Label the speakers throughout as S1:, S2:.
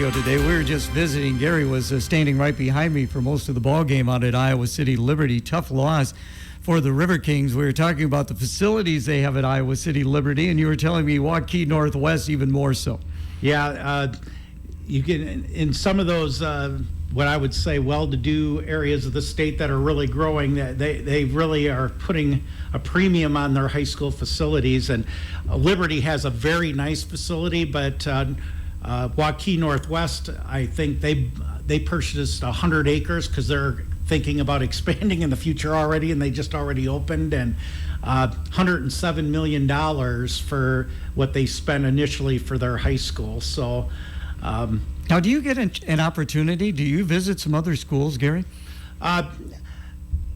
S1: studio today. We were just visiting. Gary was standing right behind me for most of the ball game out at Iowa City Liberty. Tough loss for the River Kings. We were talking about the facilities they have at Iowa City Liberty, and you were telling me Waukee Northwest even more so.
S2: Yeah, you get in some of those what I would say well-to-do areas of the state that are really growing. They really are putting a premium on their high school facilities, and Liberty has a very nice facility, but Waukee Northwest, I think they purchased 100 acres because they're thinking about expanding in the future already, and they just already opened, and $107 million for what they spent initially for their high school. So
S1: now, do you get an opportunity? Do you visit some other schools, Gary?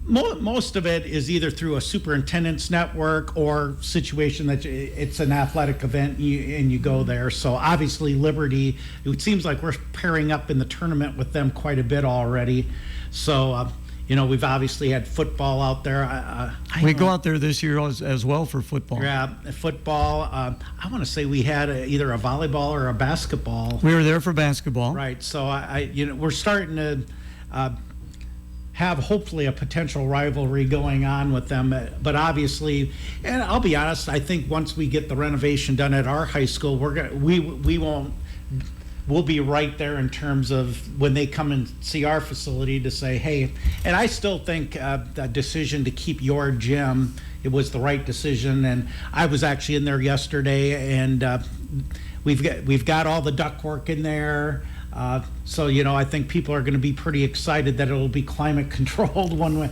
S2: Most of it is either through a superintendent's network or situation that it's an athletic event and you go there. So obviously Liberty, it seems like we're pairing up in the tournament with them quite a bit already. So, we've obviously had football out there.
S1: We go out there this year as well for football.
S2: Yeah, football. I want to say we had either a volleyball or a basketball.
S1: We were there for basketball.
S2: Right. So we're starting to have hopefully a potential rivalry going on with them. But obviously, and I'll be honest, I think once we get the renovation done at our high school, we'll be right there in terms of when they come and see our facility to say, hey, and I still think the decision to keep your gym, it was the right decision. And I was actually in there yesterday, and we've got all the ductwork in there. So I think people are going to be pretty excited that it'll be climate controlled when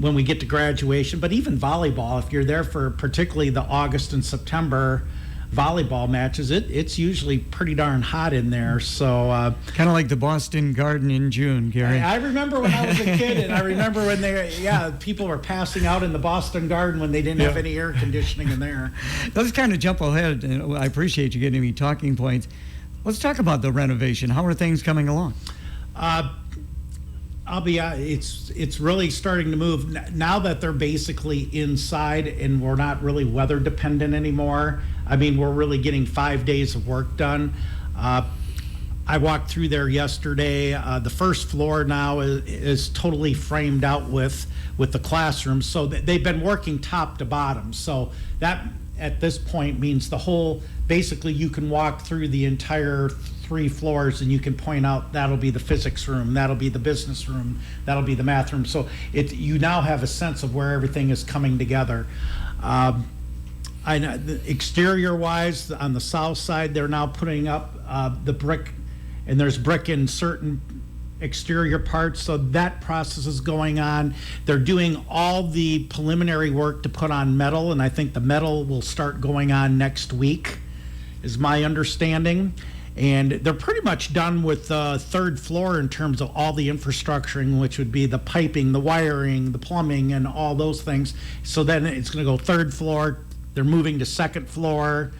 S2: we get to graduation. But even volleyball, if you're there for particularly the August and September volleyball matches, it's usually pretty darn hot in there. So
S1: kind of like the Boston Garden in June, Gary.
S2: I remember when I was a kid, and I remember when people were passing out in the Boston Garden when they didn't have any air conditioning in there.
S1: Let's kind of jump ahead, and I appreciate you giving me talking points. Let's talk about the renovation. How are things coming along?
S2: It's really starting to move now that they're basically inside and we're not really weather dependent anymore. I mean, we're really getting 5 days of work done. I walked through there yesterday. The first floor now is totally framed out with the classrooms. So they've been working top to bottom. So that at this point means basically you can walk through the entire 3 floors and you can point out that'll be the physics room, that'll be the business room, that'll be the math room. So you now have a sense of where everything is coming together. I know exterior wise on the south side, they're now putting up the brick, and there's brick in certain exterior parts, so that process is going on. They're doing all the preliminary work to put on metal, and I think the metal will start going on next week, is my understanding. And they're pretty much done with the 3rd floor in terms of all the infrastructuring, which would be the piping, the wiring, the plumbing, and all those things. So then it's going to go 3rd floor. They're moving to 2nd floor.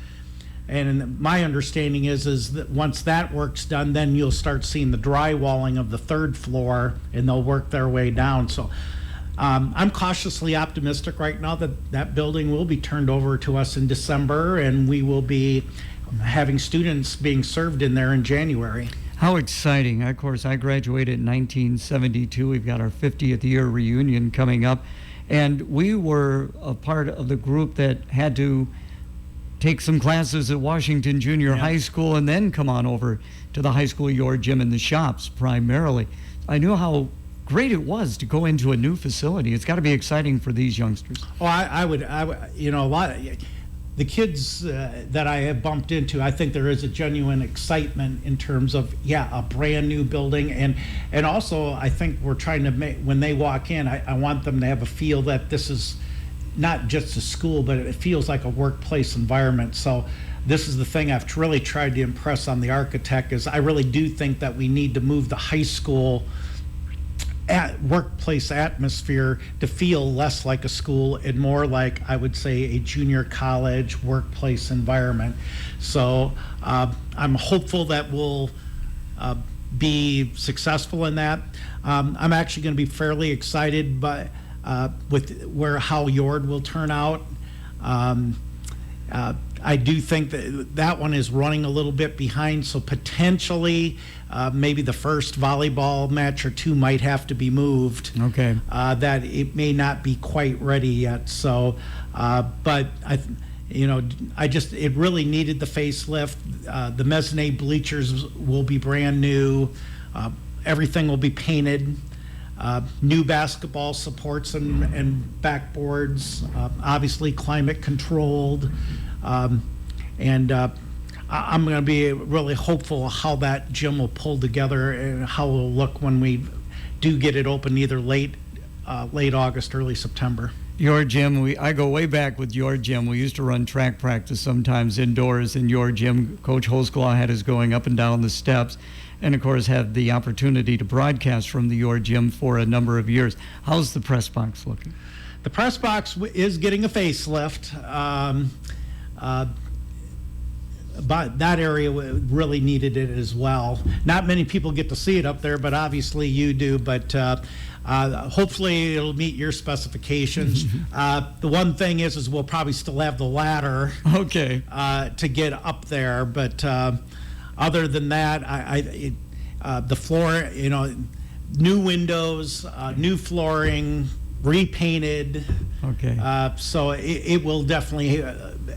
S2: And my understanding is that once that work's done, then you'll start seeing the drywalling of the 3rd floor, and they'll work their way down. So I'm cautiously optimistic right now that building will be turned over to us in December, and we will be having students being served in there in January.
S1: How exciting. Of course, I graduated in 1972. We've got our 50th year reunion coming up, and we were a part of the group that had to take some classes at Washington Junior High School and then come on over to the high school yard gym in the shops primarily. I knew how great it was to go into a new facility. It's got to be exciting for these youngsters.
S2: Oh, I would, a lot of the kids that I have bumped into, I think there is a genuine excitement in terms of, a brand new building. And also, I think we're trying to make, when they walk in, I want them to have a feel that this is not just a school, but it feels like a workplace environment. So this is the thing I've really tried to impress on the architect, is I really do think that we need to move the high school workplace atmosphere to feel less like a school and more like, I would say, a junior college workplace environment. So I'm hopeful that we'll be successful in that. I'm actually going to be fairly excited with how Yord will turn out. I do think that that one is running a little bit behind, so potentially maybe the first volleyball match or two might have to be moved.
S1: Okay.
S2: That it may not be quite ready yet. So, but it really needed the facelift. The mezzanine bleachers will be brand new. Everything will be painted. New basketball supports and backboards, obviously climate controlled. I'm going to be really hopeful how that gym will pull together and how it will look when we do get it open, either late August, early September.
S1: Your gym, I go way back with your gym. We used to run track practice sometimes indoors in your gym. Coach Holsclaw had us going up and down the steps, and of course had the opportunity to broadcast from the your gym for a number of years. How's the press box looking?
S2: The press box is getting a facelift. But that area really needed it as well. Not many people get to see it up there, but obviously you do. But hopefully it'll meet your specifications. The one thing is we'll probably still have the ladder.
S1: Okay.
S2: To get up there, but other than that, the floor, new windows, new flooring, repainted.
S1: Okay.
S2: So it will definitely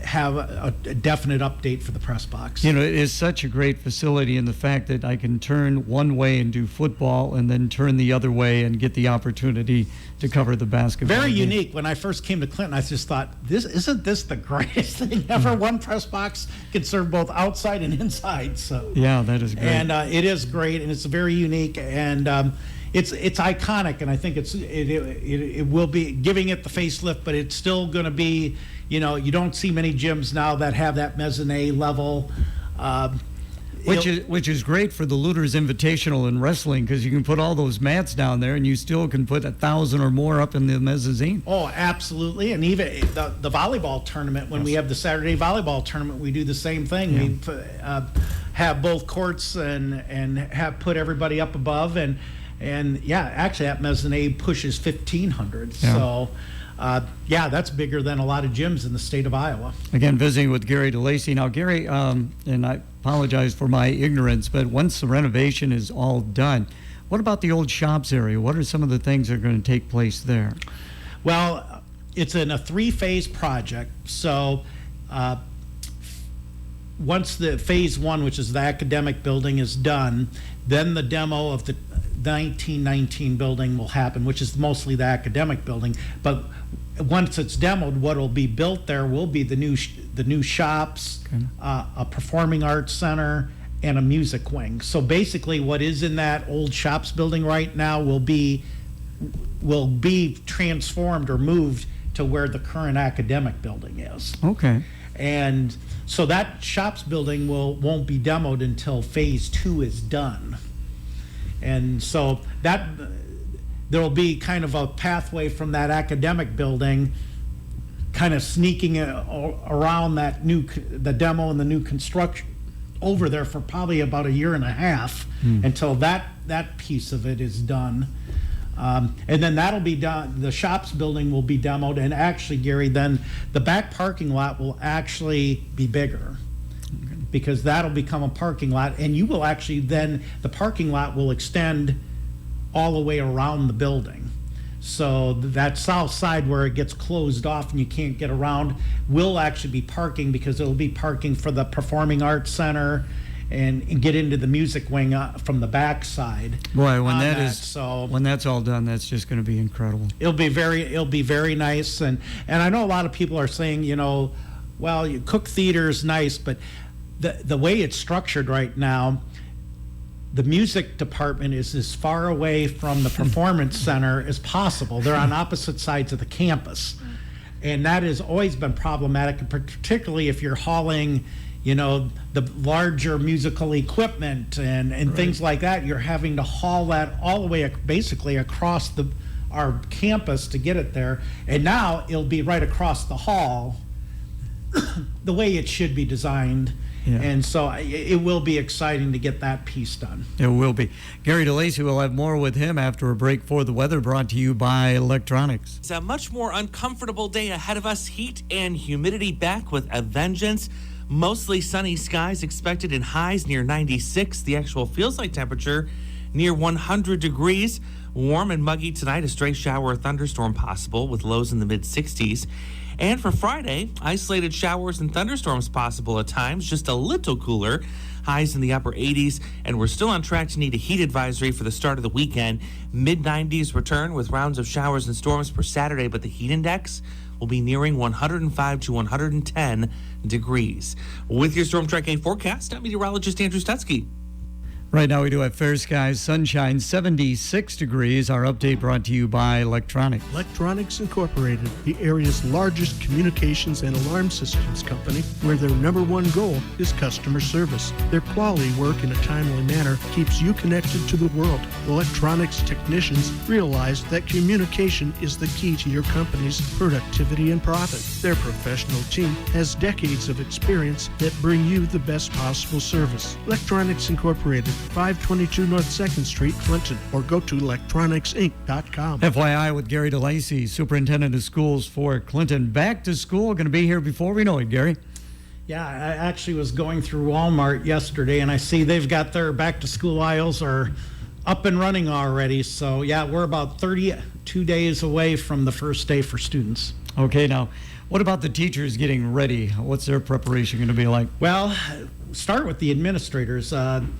S2: have a definite update for the press box.
S1: It is such a great facility in the fact that I can turn one way and do football and then turn the other way and get the opportunity to cover the basketball.
S2: Very
S1: game.
S2: unique. When I first came to Clinton, I just thought, isn't this the greatest thing ever? One press box can serve both outside and inside. So
S1: yeah, that is great.
S2: And it is great, and it's very unique, and it's iconic, and I think it will be giving it the facelift, but it's still going to be, you don't see many gyms now that have that mezzanine level.
S1: Which is great for the Looters Invitational in wrestling, because you can put all those mats down there and you still can put 1,000 or more up in the mezzanine.
S2: Oh, absolutely. And even the volleyball tournament, when we have the Saturday volleyball tournament, we do the same thing.
S1: Yeah.
S2: We have both courts and have put everybody up above, and actually that mezzanine pushes 1,500.
S1: Yeah.
S2: So that's bigger than a lot of gyms in the state of Iowa.
S1: Again, visiting with Gary DeLacy. Now, Gary, and I apologize for my ignorance, but once the renovation is all done, what about the old shops area? What are some of the things that are going to take place there?
S2: Well, it's in a 3-phase project. So once the phase 1, which is the academic building, is done, then the demo of the 1919 building will happen, which is mostly the academic building. But once it's demoed, what will be built there will be the new shops,
S1: Okay.
S2: A performing arts center, and a music wing. So basically, what is in that old shops building right now will be transformed or moved to where the current academic building is.
S1: Okay.
S2: And so that shops building won't be demoed until phase 2 is done. And so there'll be kind of a pathway from that academic building, kind of sneaking around the demo and the new construction over there for probably about a year and a half until that piece of it is done. And then that'll be done. The shops building will be demoed, and actually, Gary, then the back parking lot will actually be bigger. Because that'll become a parking lot, and you will actually then, the parking lot will extend all the way around the building. So that south side where it gets closed off and you can't get around will actually be parking, because it'll be parking for the Performing Arts Center and get into the music wing from the back side.
S1: Boy, when that's all done, that's just going to be incredible.
S2: It'll be very nice, and I know a lot of people are saying, well, Cook Theater is nice, but the way it's structured right now, the music department is as far away from the performance center as possible. They're on opposite sides of the campus. And that has always been problematic, particularly if you're hauling, the larger musical equipment and right. Things like that. You're having to haul that all the way basically across our campus to get it there. And now it'll be right across the hall the way it should be designed.
S1: Yeah.
S2: And so it will be exciting to get that piece done.
S1: It will be. Gary DeLacy, will have more with him after a break for the weather, brought to you by Electronics.
S3: It's a much more uncomfortable day ahead of us. Heat and humidity back with a vengeance. Mostly sunny skies expected and highs near 96. The actual feels like temperature near 100 degrees. Warm and muggy tonight. A stray shower or thunderstorm possible with lows in the mid-60s. And for Friday, isolated showers and thunderstorms possible at times, just a little cooler. Highs in the upper 80s, and we're still on track to need a heat advisory for the start of the weekend. Mid-90s return with rounds of showers and storms for Saturday, but the heat index will be nearing 105 to 110 degrees. With your Storm Track 8 forecast, I'm meteorologist Andrew Stutzky.
S1: Right now we do have fair skies, sunshine, 76 degrees. Our update brought to you by Electronics.
S4: Electronics Incorporated, the area's largest communications and alarm systems company, where their number one goal is customer service. Their quality work in a timely manner keeps you connected to the world. Electronics technicians realize that communication is the key to your company's productivity and profit. Their professional team has decades of experience that bring you the best possible service. Electronics Incorporated, 522 North 2nd Street, Clinton, or go to electronicsinc.com.
S1: FYI with Gary DeLacy, Superintendent of Schools for Clinton. Back to school, going to be here before we know it, Gary.
S2: Yeah, I actually was going through Walmart yesterday, and I see they've got their back-to-school aisles are up and running already. So, yeah, we're about 32 days away from the first day for students.
S1: Okay, now, what about the teachers getting ready? What's their preparation going to be like?
S2: Well, start with the administrators.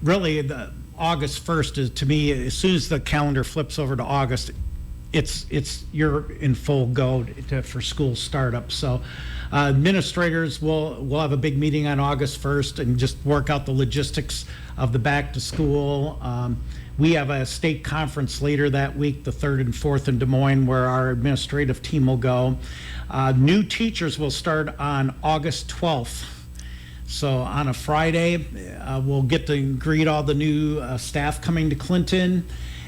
S2: Really, the August 1st is, to me, as soon as the calendar flips over to August, it's you're in full go for school startup. So administrators will have a big meeting on August 1st and just work out the logistics of the back to school. We have a state conference later that week, the 3rd and 4th in Des Moines, where our administrative team will go. New teachers will start on August 12th. So on a Friday, we'll get to greet all the new staff coming to Clinton,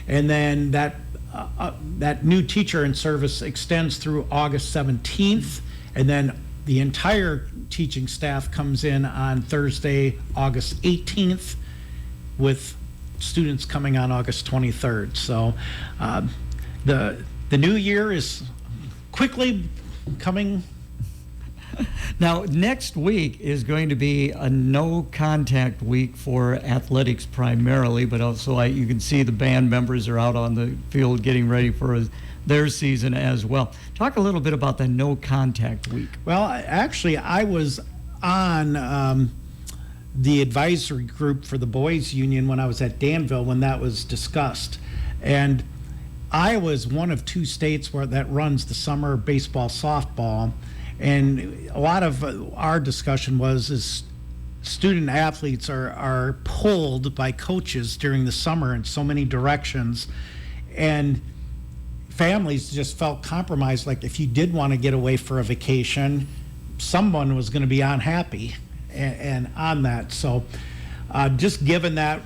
S2: and then that new teacher in service extends through August 17th, and then the entire teaching staff comes in on Thursday, August 18th, with students coming on August 23rd. So the new year is quickly coming.
S1: Now, next week is going to be a no-contact week for athletics primarily, but also you can see the band members are out on the field getting ready for their season as well. Talk a little bit about the no-contact week.
S2: Well, actually, I was on the advisory group for the boys union when I was at Danville when that was discussed. And Iowa is one of 2 states that runs the summer baseball, softball. And a lot of our discussion is student athletes are pulled by coaches during the summer in so many directions. And families just felt compromised. Like if you did want to get away for a vacation, someone was going to be unhappy and on that. So just given that,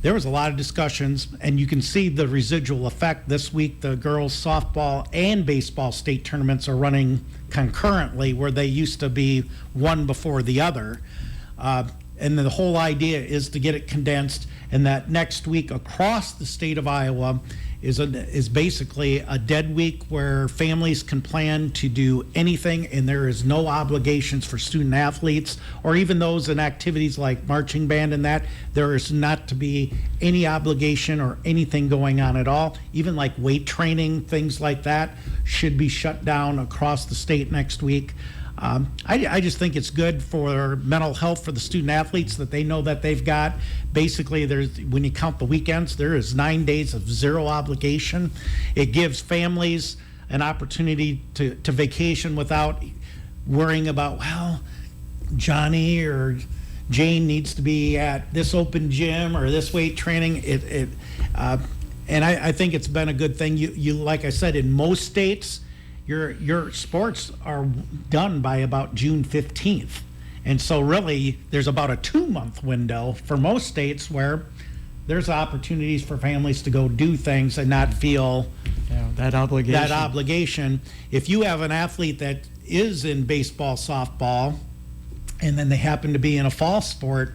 S2: there was a lot of discussions, and you can see the residual effect this week. The girls softball and baseball state tournaments are running concurrently, where they used to be one before the other. And the whole idea is to get it condensed, and that next week across the state of Iowa is basically a dead week where families can plan to do anything, and there is no obligations for student athletes or even those in activities like marching band and that. There is not to be any obligation or anything going on at all. Even like weight training, things like that should be shut down across the state next week. I just think it's good for mental health for the student athletes that they know that they've got. Basically, when you count the weekends, there is 9 days of zero obligation. It gives families an opportunity to vacation without worrying about, well, Johnny or Jane needs to be at this open gym or this weight training. And I think it's been a good thing. You like I said, in most states, your sports are done by about June 15th. And so really there's about a 2-month window for most states where there's opportunities for families to go do things and not feel
S1: that obligation.
S2: If you have an athlete that is in baseball, softball, and then they happen to be in a fall sport,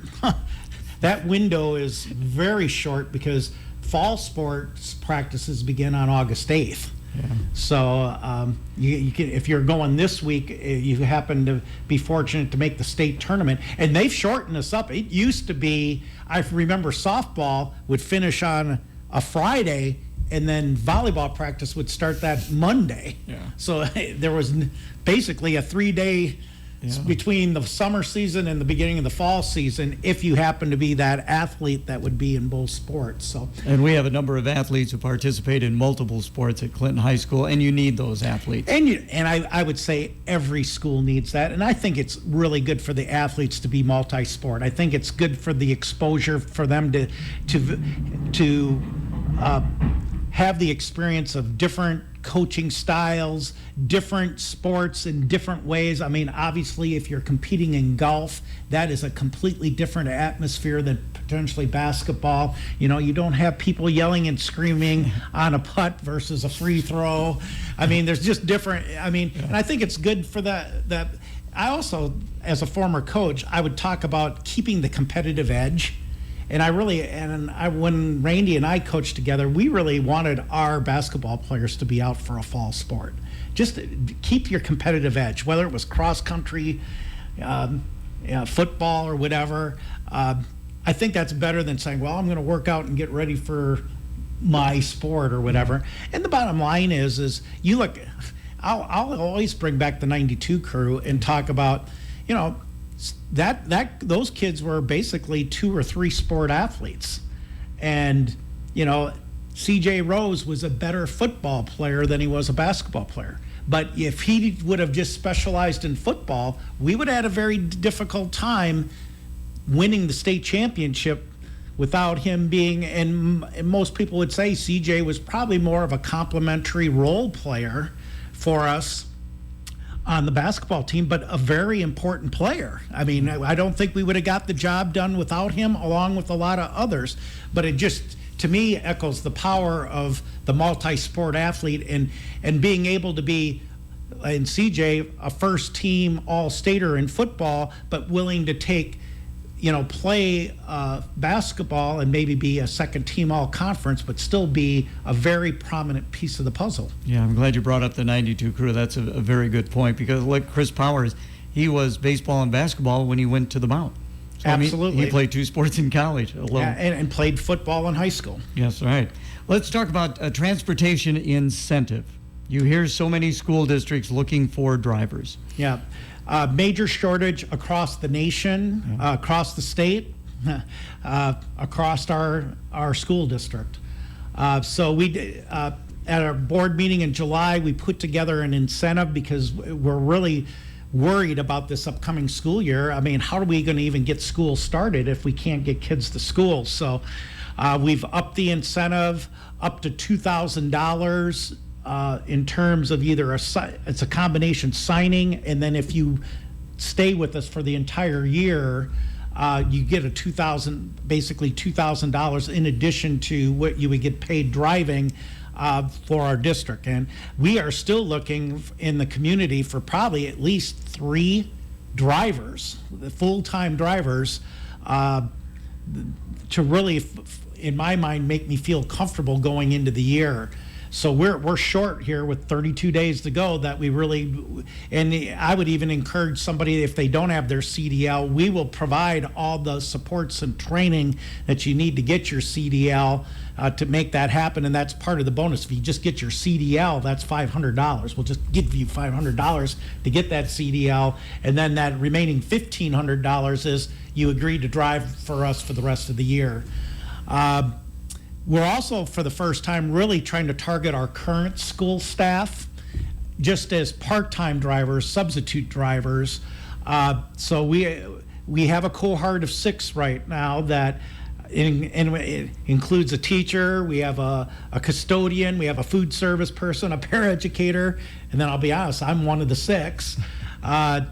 S2: that window is very short because fall sports practices begin on August 8th.
S1: Yeah.
S2: So you can, if you're going this week, you happen to be fortunate to make the state tournament, and they've shortened this up. It used to be, I remember softball would finish on a Friday, and then volleyball practice would start that Monday.
S1: Yeah.
S2: So there was basically a 3-day between the summer season and the beginning of the fall season, if you happen to be that athlete that would be in both sports. So,
S1: And we have a number of athletes who participate in multiple sports at Clinton High School, and you need those athletes.
S2: and I would say every school needs that, and I think it's really good for the athletes to be multi-sport. I think it's good for the exposure for them to have the experience of different coaching styles, different sports in different ways. I mean, obviously, if you're competing in golf, that is a completely different atmosphere than potentially basketball. You know, you don't have people yelling and screaming on a putt versus a free throw. I mean, there's just different, and I think it's good for that. I also, as a former coach, I would talk about keeping the competitive edge. And when Randy and I coached together, we really wanted our basketball players to be out for a fall sport. Just keep your competitive edge, whether it was cross country, football, or whatever. I think that's better than saying, well, I'm going to work out and get ready for my sport or whatever. And the bottom line is you look, I'll always bring back the 92 crew and talk about, you know, those kids were basically 2 or 3 sport athletes. And, you know, CJ Rose was a better football player than he was a basketball player. But if he would have just specialized in football, we would have had a very difficult time winning the state championship without him being, and most people would say CJ was probably more of a complementary role player for us on the basketball team, but a very important player. I mean, I don't think we would have got the job done without him, along with a lot of others. But it just, to me, echoes the power of the multi-sport athlete and being able to be, in CJ, a first-team all-stater in football, but willing to take, you know, play basketball and maybe be a second-team all-conference, but still be a very prominent piece of the puzzle.
S1: Yeah, I'm glad you brought up the 92 crew. That's a very good point, because like Chris Powers, he was baseball and basketball when he went to the Mount. So,
S2: Absolutely.
S1: I mean, he played 2 sports in college alone.
S2: Yeah, and played football in high school.
S1: Yes, right. Let's talk about a transportation incentive. You hear so many school districts looking for drivers.
S2: Yeah. Major shortage across the nation, across the state, across our school district. So we did, at our board meeting in July, we put together an incentive because we're really worried about this upcoming school year. I mean, how are we going to even get school started if we can't get kids to school? So we've upped the incentive up to $2,000. In terms of either it's a combination signing, and then if you stay with us for the entire year, you get basically $2,000 in addition to what you would get paid driving for our district. And we are still looking in the community for probably at least 3 drivers, full-time drivers, to really, in my mind, make me feel comfortable going into the year. So we're short here with 32 days to go that we really, and I would even encourage somebody, if they don't have their CDL, we will provide all the supports and training that you need to get your CDL to make that happen, and that's part of the bonus. If you just get your CDL, that's $500. We'll just give you $500 to get that CDL, and then that remaining $1,500 is you agree to drive for us for the rest of the year. We're also, for the first time, really trying to target our current school staff just as part-time drivers, substitute drivers. So we have a cohort of 6 right now that it includes a teacher, we have a custodian, we have a food service person, a paraeducator, and then I'll be honest, I'm one of the 6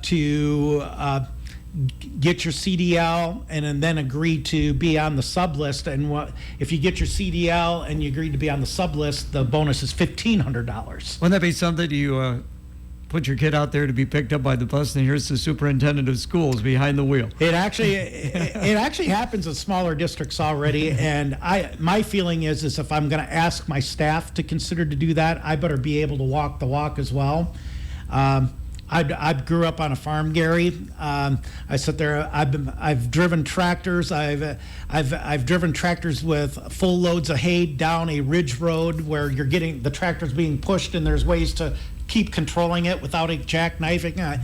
S2: to get your CDL and then agree to be on the sub list. And if you get your CDL and you agree to be on the sub list, the bonus is $1,500.
S1: Wouldn't that be something you put your kid out there to be picked up by the bus, and here's the superintendent of schools behind the wheel.
S2: It actually happens in smaller districts already, and my feeling is if I'm going to ask my staff to consider to do that, I better be able to walk the walk as well. I grew up on a farm, Gary. I sit there. I've driven tractors. I've driven tractors with full loads of hay down a ridge road where you're getting the tractor's being pushed, and there's ways to keep controlling it without it jackknifing.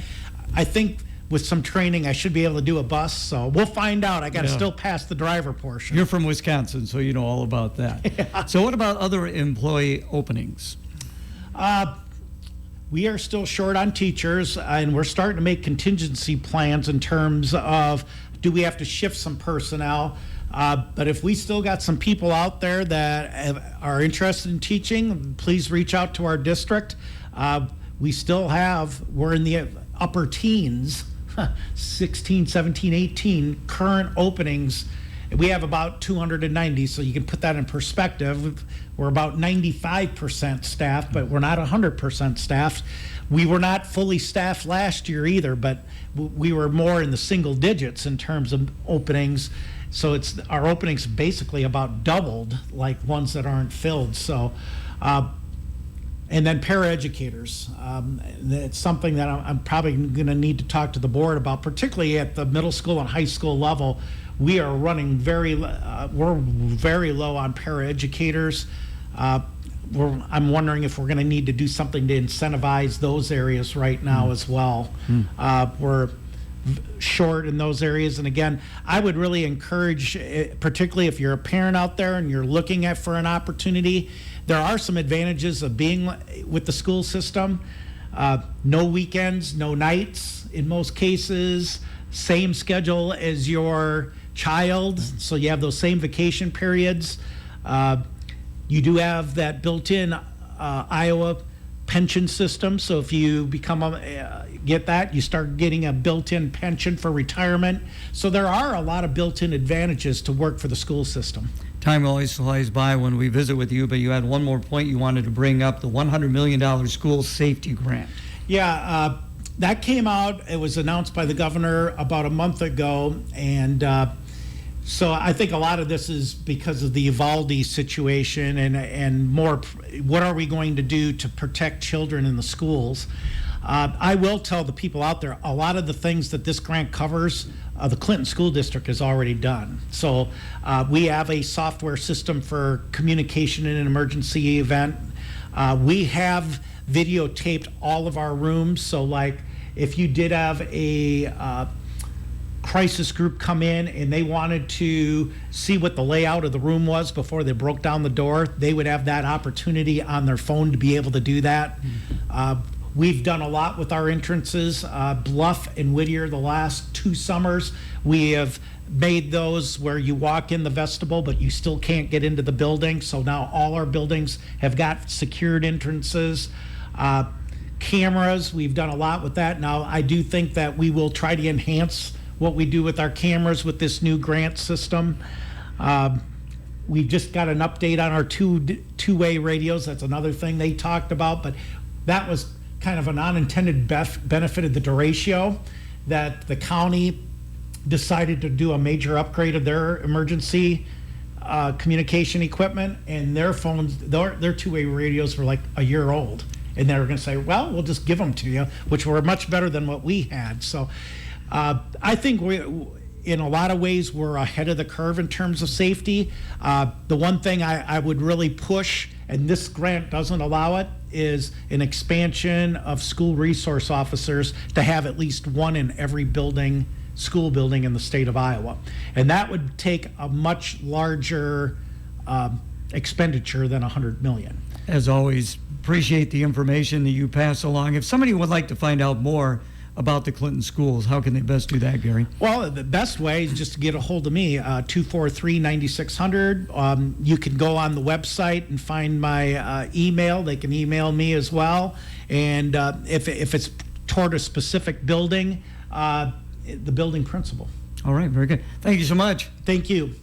S2: I think with some training, I should be able to do a bus. So we'll find out. I got to still pass the driver portion.
S1: You're from Wisconsin, so you know all about that. Yeah. So what about other employee openings?
S2: We are still short on teachers, and we're starting to make contingency plans in terms of do we have to shift some personnel. But if we still got some people out there that are interested in teaching, please reach out to our district. We're in the upper teens, 16, 17, 18 current openings. We have about 290, so you can put that in perspective. We're about 95% staffed, but we're not 100% staffed. We were not fully staffed last year either, but we were more in the single digits in terms of openings. So our openings basically about doubled, like ones that aren't filled. So, and then paraeducators. It's something that I'm probably going to need to talk to the board about, particularly at the middle school and high school level. We are running we're very low on paraeducators. I'm wondering if we're going to need to do something to incentivize those areas right now as well. We're short in those areas, and again, I would really encourage, particularly if you're a parent out there and you're looking for an opportunity, there are some advantages of being with the school system. No weekends, no nights in most cases, same schedule as your child, so you have those same vacation periods. You do have that built-in Iowa pension system, so if you get that, you start getting a built-in pension for retirement. So there are a lot of built-in advantages to work for the school system.
S1: Time always flies by when we visit with you, but you had one more point you wanted to bring up, the $100 million school safety grant.
S2: Yeah, that came out. It was announced by the governor about a month ago, and so I think a lot of this is because of the Uvalde situation and more, what are we going to do to protect children in the schools? I will tell the people out there, a lot of the things that this grant covers, the Clinton School District has already done. So we have a software system for communication in an emergency event. We have videotaped all of our rooms, so like if you did have a crisis group come in and they wanted to see what the layout of the room was before they broke down the door, they would have that opportunity on their phone to be able to do that. We've done a lot with our entrances. Bluff and Whittier, the last 2 summers, we have made those where you walk in the vestibule but you still can't get into the building. So now all our buildings have got secured entrances. Cameras, we've done a lot with that. Now I do think that we will try to enhance what we do with our cameras with this new grant system. We've just got an update on our two-way radios. That's another thing they talked about, but that was kind of an unintended benefit of the derecho, that the county decided to do a major upgrade of their emergency communication equipment, and their phones, their two-way radios were like a year old, and they were going to say, well, we'll just give them to you, which were much better than what we had. So I think in a lot of ways, we're ahead of the curve in terms of safety. The one thing I would really push, and this grant doesn't allow it, is an expansion of school resource officers to have at least one in every school building in the state of Iowa. And that would take a much larger expenditure than $100 million.
S1: As always, appreciate the information that you pass along. If somebody would like to find out more about the Clinton schools, how can they best do that, Gary?
S2: Well, the best way is just to get a hold of me, 243-9600. You can go on the website and find my email. They can email me as well. And if it's toward a specific building, the building principal.
S1: All right, very good. Thank you so much.
S2: Thank you.